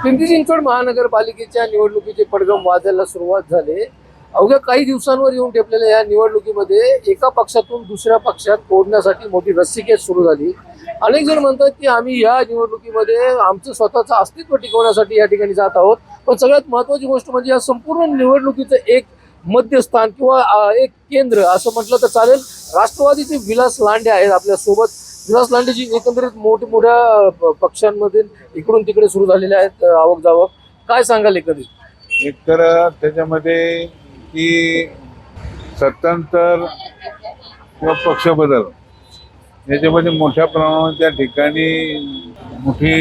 पिंपरी चिंचवड महानगरपालिकेच्या निवडणुकीचे पडगम वाजायला सुरुवात झाली. अवघ्या काही दिवसांवर येऊन ठेपलेल्या या निवडणुकीमध्ये एका पक्षातून दुसऱ्या पक्षात ओढण्यासाठी मोठी रस्सीखेच सुरू झाली. अनेक जण म्हणतात की आम्ही या निवडणुकीमध्ये आमचं स्वतःचं अस्तित्व टिकवण्यासाठी या ठिकाणी जात आहोत. पण सगळ्यात महत्त्वाची गोष्ट म्हणजे या संपूर्ण निवडणुकीचं एक मध्यस्थान किंवा एक केंद्र असं म्हटलं तर चालेल. राष्ट्रवादीचे विलास लांडे आहेत आपल्या सोबत. विलास लांडेजी, एकंदरीत मोठमोठ्या पक्षांमध्ये इकडून तिकडे सुरू झालेले आहेत आवक जावक, काय सांगाल एकंदरीत? एक तर त्याच्यामध्ये की सत्तांतर किंवा पक्ष बदल याच्यामध्ये मोठ्या प्रमाणावर त्या ठिकाणी मोठी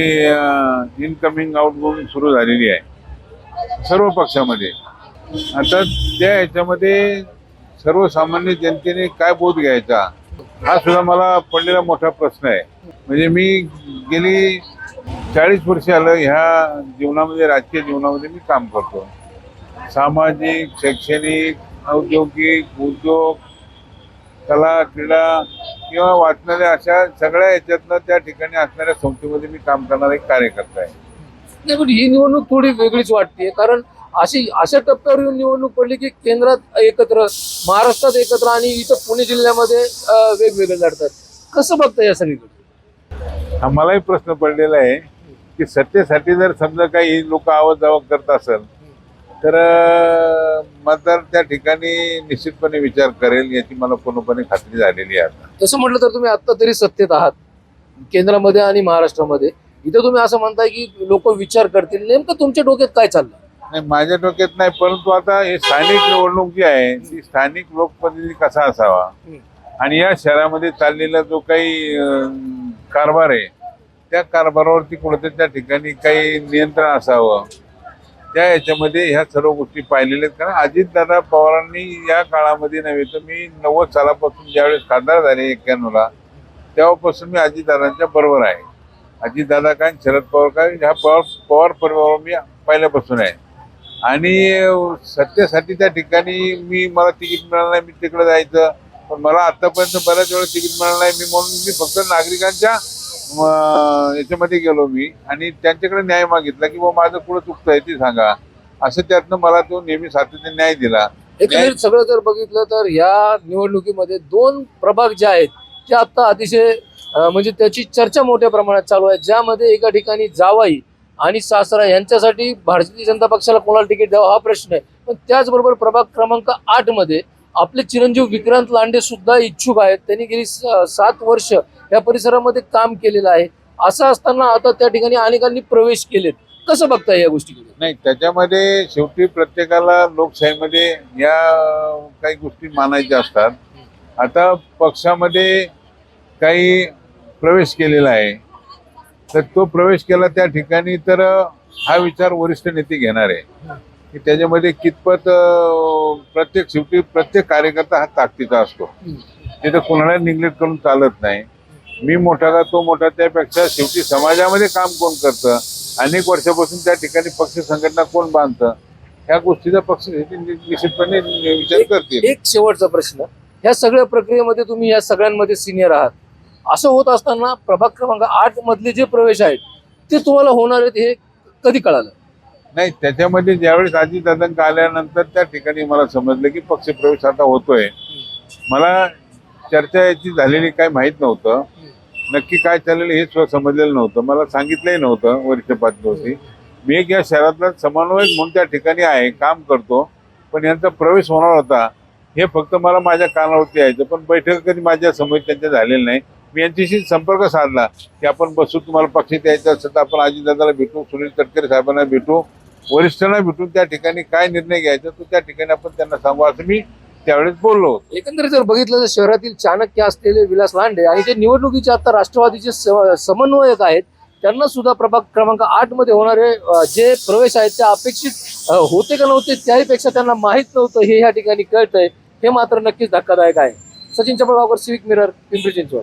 इनकमिंग आउटगोईंग सुरू झालेली आहे सर्व पक्षामध्ये. आता त्या ह्याच्यामध्ये सर्वसामान्य जनतेने काय बोध घ्यायचा हा सुद्धा मला पडलेला मोठा प्रश्न आहे. म्हणजे मी गेली 40 वर्ष आलं ह्या जीवनामध्ये, राजकीय जीवनामध्ये मी काम करतो. सामाजिक, शैक्षणिक, औद्योगिक, उद्योग, कला, क्रीडा किंवा वाचणाऱ्या अशा सगळ्या ह्याच्यातनं त्या ठिकाणी असणाऱ्या संस्थेमध्ये मी काम करणारा एक कार्यकर्ता आहे. नाही, पण ही निवडणूक थोडी वेगळीच वाटते, कारण अशा टप्प्यावर येऊन निवडणूक पडली की केंद्रात एकत्र, महाराष्ट्रात एकत्र आणि इथं पुणे जिल्ह्यामध्ये वेगवेगळे लढतात. कसं बघता या सगळीकडे? हा मलाही प्रश्न पडलेला आहे की सत्तेसाठी जर समजा काही लोक आवक करत असेल तर मतदार त्या ठिकाणी निश्चितपणे विचार करेल याची मला पूर्णपणे खात्री झालेली आहे. तसं म्हटलं तर तुम्ही आता तरी सत्तेत आहात केंद्रामध्ये आणि महाराष्ट्रामध्ये. इथं तुम्ही असं म्हणताय की लोक विचार करतील. नेमकं तुमच्या डोक्यात काय चाललं? नाही, माझ्या डोक्यात नाही, परंतु आता हे स्थानिक निवडणूक जी आहे ती स्थानिक लोकप्रतिनिधी कसा असावा आणि या शहरामध्ये चाललेला जो काही कारभार आहे त्या कारभारावरती कुठेतरी त्या ठिकाणी काही नियंत्रण असावं, त्या याच्यामध्ये ह्या सर्व गोष्टी पाहिलेल्या आहेत. कारण अजितदादा पवारांनी या काळामध्ये नव्हे तर मी 90 सालापासून ज्यावेळेस खासदार झाले 91ला तेव्हापासून मी अजितदादांच्या बरोबर आहे. अजितदादा काय, शरद पवार काय, ह्या पवार परिवारावर मी पहिल्यापासून आहे. आणि सत्तेसाठी त्या ठिकाणी मला तिकीट मिळालं नाही, मी तिकडे जायचं. पण मला आतापर्यंत बऱ्याच वेळा तिकीट मिळालं नाही, म्हणून मी फक्त नागरिकांच्या याच्यामध्ये गेलो मी आणि त्यांच्याकडे न्याय मागितला की बाबा माझं पुढे चुकतंय ते सांगा. असं त्यातनं मला तो नेहमी सातत्याने न्याय दिला. एकंदरीत सगळं जर बघितलं तर या निवडणुकीमध्ये 2 प्रभाग जे आहेत ते आता अतिशय म्हणजे त्याची चर्चा मोठ्या प्रमाणात चालू आहे, ज्यामध्ये एका ठिकाणी जावाई आणि सासरा यांच्यासाठी भारतीय जनता पक्षाला कोणाला तिकीट द्यावं हा प्रश्न आहे. पण त्याचबरोबर प्रभाग क्रमांक 8 मध्ये आपले चिरंजीव विक्रांत लांडे सुद्धा इच्छुक आहेत. त्यांनी गेली 7 वर्ष या परिसरामध्ये काम केलेलं आहे. असं असताना आता त्या ठिकाणी अनेकांनी प्रवेश केलेत. कसं बघताय या गोष्टीकडे? नाही, त्याच्यामध्ये शेवटी प्रत्येकाला लोकशाहीमध्ये या काही गोष्टी मानायच्या असतात. आता पक्षामध्ये काही प्रवेश केलेला आहे तर तो प्रवेश केला त्या ठिकाणी तर हा विचार वरिष्ठ नेते घेणार आहे की त्याच्यामध्ये कितपत शेवटी प्रत्येक कार्यकर्ता हा ताकदीचा असतो. तिथं कोणाला निग्लेक्ट करून चालत नाही. मी मोठा का तो मोठा, त्यापेक्षा शेवटी समाजामध्ये काम कोण करतं, अनेक वर्षापासून त्या ठिकाणी पक्ष संघटना कोण बांधतं, ह्या गोष्टीचा पक्ष निश्चितपणे विचार करतील. एक शेवटचा प्रश्न, ह्या सगळ्या प्रक्रियेमध्ये तुम्ही या सगळ्यांमध्ये सिनियर आहात. असं होत असताना प्रभाग क्रमांक 8 मधले जे प्रवेश आहेत ते तुम्हाला होणार आहेत हे कधी कळालं? नाही, त्याच्यामध्ये ज्यावेळेस अजितदादांक आल्यानंतर त्या ठिकाणी मला समजलं की पक्ष प्रवेश आता होतोय. मला चर्चा याची झालेली काय माहीत नव्हतं, नक्की काय चाललेलं हे समजलेलं नव्हतं, मला सांगितलंही नव्हतं वरिष्ठ पातळीवरती. मी एक या शहरातला समन्वयक म्हणून त्या ठिकाणी आहे, काम करतो. पण यांचा प्रवेश होणार होता हे फक्त मला माझ्या कानावरती यायचं, पण बैठक कधी माझ्या समोर त्यांच्या झालेलं नाही. मी यांच्याशी संपर्क साधला की आपण बसू, तुम्हाला पक्षात यायचं असेल तर आपण अजितदादाला भेटू, सुनील तटकरे साहेबांना भेटू, वरिष्ठांना भेटून त्या ठिकाणी काय निर्णय घ्यायचा तो त्या ठिकाणी आपण त्यांना सांगू असं मी त्यावेळेस बोललो. एकंदरीत जर बघितलं तर शहरातील चाणक्य असलेले विलास लांडे आणि ते निवडणुकीचे आता राष्ट्रवादीचे समन्वयक आहेत, त्यांना सुद्धा प्रभाग क्रमांक 8 मध्ये होणारे जे प्रवेश आहेत ते अपेक्षित होते का नव्हते त्याहीपेक्षा त्यांना माहीत नव्हतं हे या ठिकाणी कळतंय. हे मात्र नक्कीच धक्कादायक आहे. Sachin Chapalgaonkar, civic mirror, Pimpri Chinchwad.